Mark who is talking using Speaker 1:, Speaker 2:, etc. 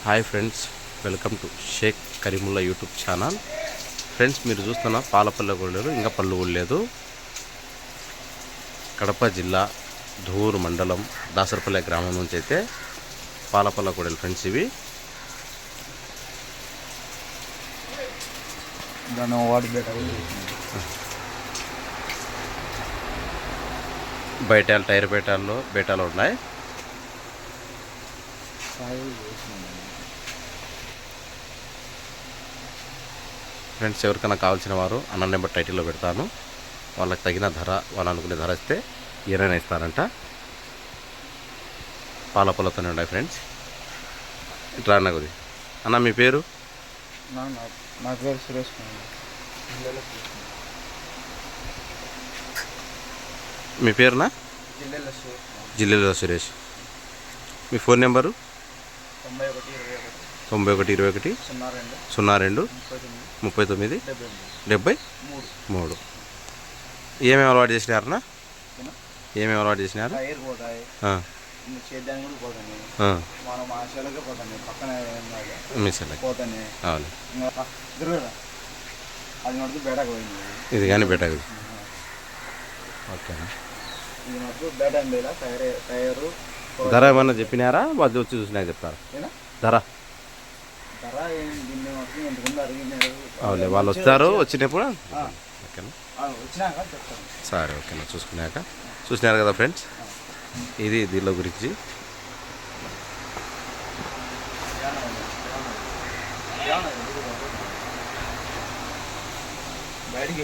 Speaker 1: Hi friends, welcome to Shaik Kareemullah YouTube channel. Friends, మీరు చూస్తున్న పాలపల్లె గొడవలు ఇంకా పళ్ళు ఊడలేదు. కడప జిల్లా ధూరు మండలం దాసరపల్లె గ్రామం నుంచి అయితే పాలపల్లె గొడవలు ఫ్రెండ్స్. ఇవి బయట టైర్ బేటాలు ఉన్నాయి. ఫ్రెండ్స్, ఎవరికైనా కావాల్సిన వారు అన్న నెంబర్ టైటిల్లో పెడతాను. వాళ్ళకి తగిన ధర, వాళ్ళు అనుకునే ధర ఇస్తే ఏరైనా ఇస్తారంట. పాలపొలతోనే ఉన్నాయి ఫ్రెండ్స్. ఇట్లా అన్న కొద్ది అన్న, మీ పేరు?
Speaker 2: నా పేరు సురేష్.
Speaker 1: మీ పేరునా? జిల్లేల సురేష్. మీ ఫోన్ నెంబరు? 9121 02 39 73. ఏమేమి అలవాటు చేసినారన్నా? ఏమేమి అలవాటు చేసినారు? అవును, ఇది కానీ బెటర్. ఓకేనా? ధర ఏమన్నా చెప్పినారా? వాళ్ళు వచ్చి చూసినాక చెప్తారా ధర? అవులే, వాళ్ళు వస్తారు వచ్చినప్పుడు. ఓకేనా? సరే, ఓకేనా. చూసినారు కదా ఫ్రెండ్స్, ఇది దీనిలో గురించి.
Speaker 2: బయటికి